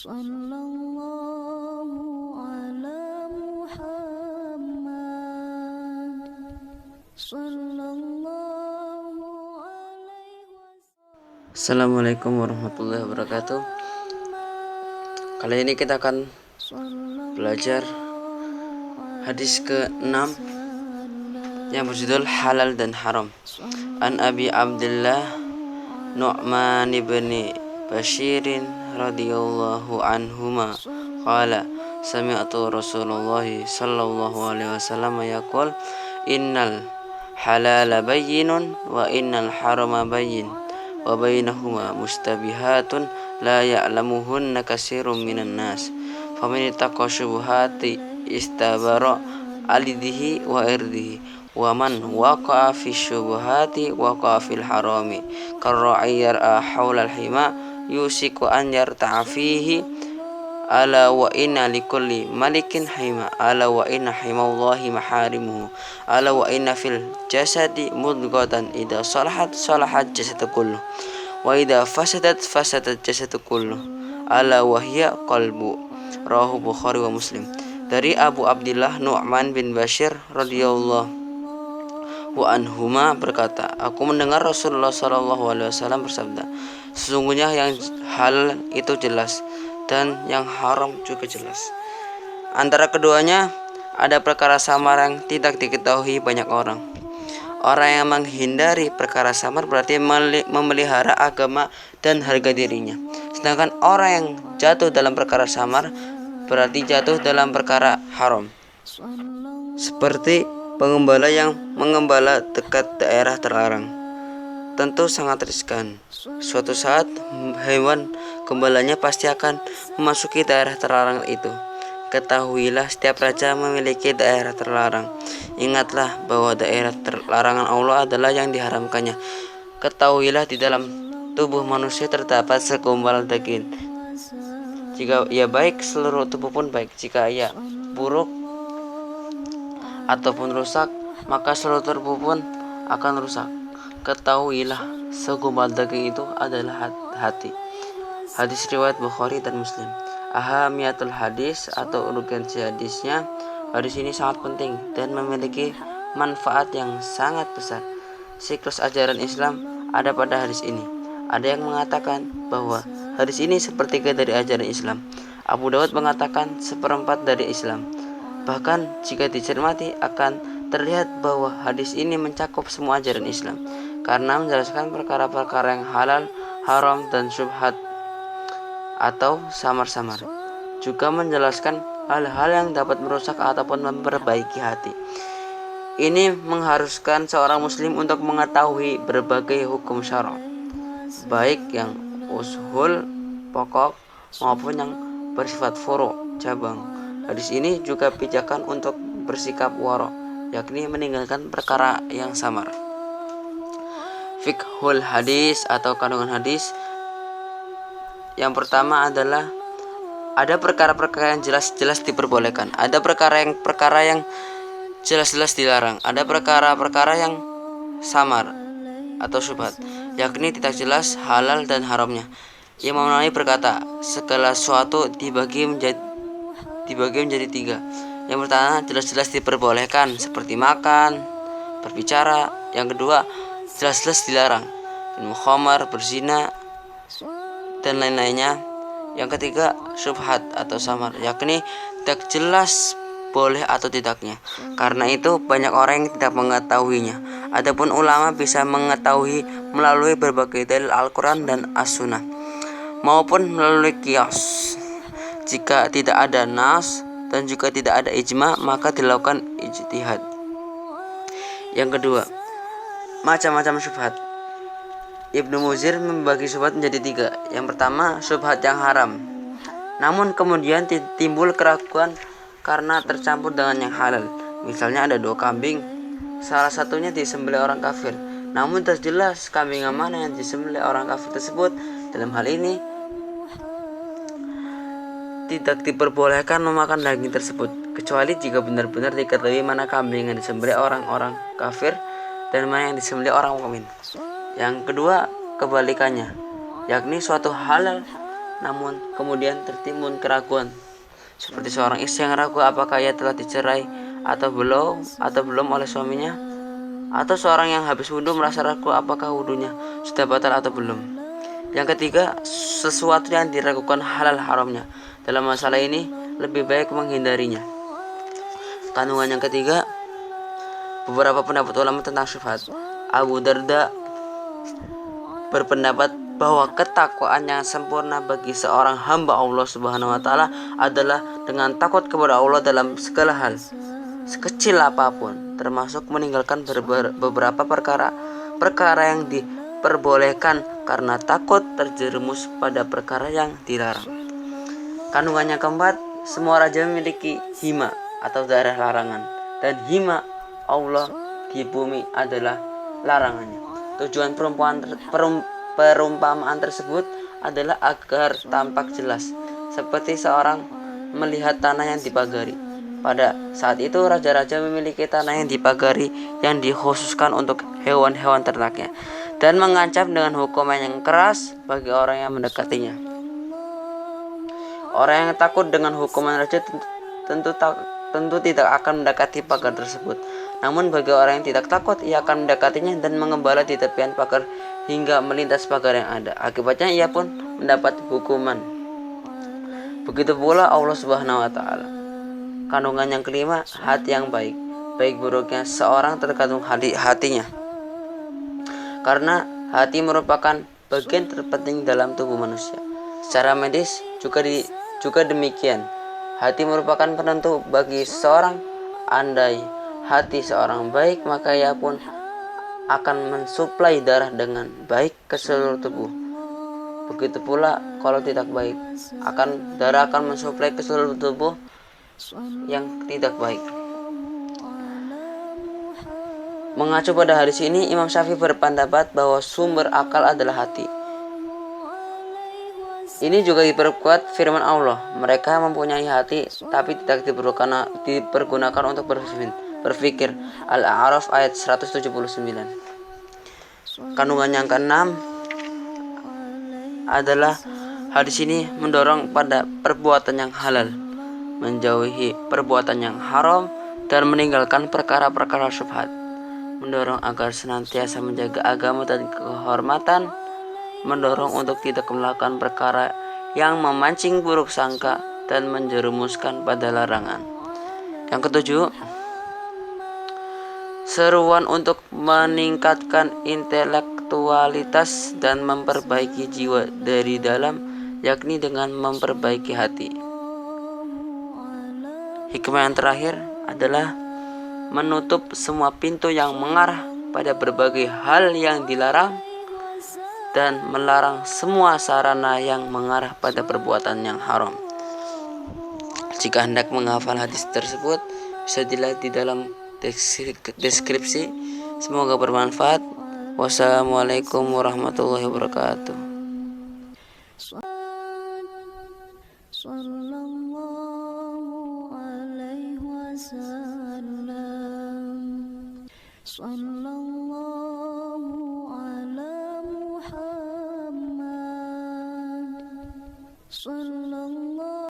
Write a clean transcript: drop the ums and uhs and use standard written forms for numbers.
Sallallahu ala Muhammad. Sallallahu alaihi wasallam. Assalamualaikum warahmatullahi wabarakatuh. Kali ini kita akan belajar hadis ke-6 yang berjudul halal dan haram. An Abi Abdullah Nu'man ibn Bashirin radhiyallahu anhuma qala sami'tu Rasulullah sallallahu alaihi wasallam yaqul innal halala bayyinun wa innal harama bayyin wa bainahuma mustabihatun la ya'lamuhunna katsirun minan nas faman ittaqa syubuhati istabara alidihi wa irdihi wa man waqa'a fi syubuhati waqa'a fil harami karra'iyar haulal hima yusiku an yarta'a fihi ala wa inna likulli malikin hima ala wa inna himallahi maharimuhu ala wa inna fil jasadi mudghatan idza salahat salahat jasadu kullu wa idza fasadat fasadat jasadu kullu ala wa hiya qalbu. Rawahu Bukhari wa Muslim. Dari Abu Abdillah Nu'man bin Bashir radhiyallahu anhuma berkata, aku mendengar Rasulullah sallallahu alaihi wasallam bersabda, sesungguhnya yang halal itu jelas dan yang haram juga jelas. Antara keduanya ada perkara samar yang tidak diketahui banyak orang. Orang yang menghindari perkara samar berarti memelihara agama dan harga dirinya. Sedangkan orang yang jatuh dalam perkara samar berarti jatuh dalam perkara haram. Seperti pengembala yang mengembala dekat daerah terlarang, tentu sangat riskan. Suatu saat hewan gembalanya pasti akan memasuki daerah terlarang itu. Ketahuilah setiap raja memiliki daerah terlarang. Ingatlah bahwa daerah terlarangan Allah adalah yang diharamkannya. Ketahuilah di dalam tubuh manusia terdapat segumpal daging. Jika ia baik, seluruh tubuh pun baik. Jika ia buruk ataupun rusak, maka seluruh tubuh pun akan rusak. Ketahuilah segumpal daging itu adalah hati. Hadis riwayat Bukhari dan Muslim. Ahamiyatul hadis atau urgensi hadisnya, hadis ini sangat penting dan memiliki manfaat yang sangat besar. Siklus ajaran Islam ada pada hadis ini. Ada yang mengatakan bahwa hadis ini sepertiga dari ajaran Islam. Abu Daud mengatakan seperempat dari Islam. Bahkan jika dicermati akan terlihat bahwa hadis ini mencakup semua ajaran Islam karena menjelaskan perkara-perkara yang halal, haram, dan syubhat atau samar-samar. Juga menjelaskan hal-hal yang dapat merusak ataupun memperbaiki hati. Ini mengharuskan seorang muslim untuk mengetahui berbagai hukum syara, baik yang ushul, pokok, maupun yang bersifat furu, cabang. Hadis ini juga pijakan untuk bersikap waro, yakni meninggalkan perkara yang samar. Fiqhul hadis atau kandungan hadis. Yang pertama adalah ada perkara-perkara yang jelas-jelas diperbolehkan, ada perkara yang jelas-jelas dilarang, ada perkara-perkara yang samar atau syubhat, yakni tidak jelas halal dan haramnya. Imam Nawawi berkata, segala sesuatu dibagi menjadi tiga. Yang pertama jelas-jelas diperbolehkan seperti makan, berbicara. Yang kedua jelas-jelas dilarang, minum khamar, berzina, dan lain-lainnya. Yang ketiga syubhat atau samar, yakni tidak jelas boleh atau tidaknya. Karena itu banyak orang yang tidak mengetahuinya. Adapun ulama bisa mengetahui melalui berbagai dalil Al-Quran dan As-Sunnah maupun melalui qiyas. Jika tidak ada nas dan juga tidak ada ijma, maka dilakukan ijtihad. Yang kedua, macam-macam syubhat. Ibnu Muzir membagi syubhat menjadi tiga. Yang pertama, syubhat yang haram, namun kemudian timbul keraguan karena tercampur dengan yang halal. Misalnya ada 2 kambing, salah satunya disembelih orang kafir, namun terjelas kambing yang mana yang disembelih orang kafir tersebut. Dalam hal ini tidak diperbolehkan memakan daging tersebut, kecuali jika benar-benar diketahui mana kambing yang disembelih orang-orang kafir dan mana yang disembelih orang mukmin. Yang kedua, kebalikannya, yakni suatu halal namun kemudian tertimbun keraguan, seperti seorang istri yang ragu apakah ia telah dicerai atau belum oleh suaminya, atau seorang yang habis wudhu merasa ragu apakah wudhunya sudah batal atau belum. Yang ketiga, sesuatu yang diragukan halal haramnya. Dalam masalah ini lebih baik menghindarinya. Kandungan yang ketiga, beberapa pendapat ulama tentang syubhat. Abu Darda berpendapat bahwa ketakwaan yang sempurna bagi seorang hamba Allah Subhanahu wa taala adalah dengan takut kepada Allah dalam segala hal, sekecil apapun, termasuk meninggalkan beberapa perkara yang diperbolehkan karena takut terjerumus pada perkara yang dilarang. Kandungan yang keempat, semua raja memiliki hima atau daerah larangan, dan hima Allah di bumi adalah larangannya. Tujuan perumpamaan tersebut adalah agar tampak jelas, seperti seorang melihat tanah yang dipagari. Pada saat itu raja-raja memiliki tanah yang dipagari yang dikhususkan untuk hewan-hewan ternaknya, dan mengancam dengan hukuman yang keras bagi orang yang mendekatinya. Orang yang takut dengan hukuman raja tentu tidak akan mendekati pagar tersebut. Namun bagi orang yang tidak takut, ia akan mendekatinya dan mengembala di tepian pagar hingga melintas pagar yang ada. Akibatnya ia pun mendapat hukuman. Begitu pula Allah Subhanahu wa taala. Kandungan yang kelima, hati yang baik. Baik buruknya seorang tergantung hatinya. Karena hati merupakan bagian terpenting dalam tubuh manusia. Secara medis juga demikian. Hati merupakan penentu bagi seseorang. Andai hati seorang baik, maka ia pun akan mensuplai darah dengan baik ke seluruh tubuh. Begitu pula kalau tidak baik, darah akan mensuplai ke seluruh tubuh yang tidak baik. Mengacu pada hadis ini, Imam Syafi'i berpendapat bahwa sumber akal adalah hati. Ini juga diperkuat firman Allah, mereka mempunyai hati tapi tidak dipergunakan untuk berpikir. Al-A'raf ayat 179. Kandungan yang keenam adalah hadis ini mendorong pada perbuatan yang halal, menjauhi perbuatan yang haram, dan meninggalkan perkara-perkara syubhat. Mendorong agar senantiasa menjaga agama dan kehormatan, mendorong untuk tidak melakukan perkara yang memancing buruk sangka dan menjerumuskan pada larangan. Yang ketujuh, seruan untuk meningkatkan intelektualitas dan memperbaiki jiwa dari dalam, yakni dengan memperbaiki hati. Hikmah yang terakhir adalah menutup semua pintu yang mengarah pada berbagai hal yang dilarang dan melarang semua sarana yang mengarah pada perbuatan yang haram. Jika hendak menghafal hadis tersebut, bisa dilihat di dalam deskripsi. Semoga bermanfaat. Wassalamualaikum warahmatullahi wabarakatuh. Sallallahu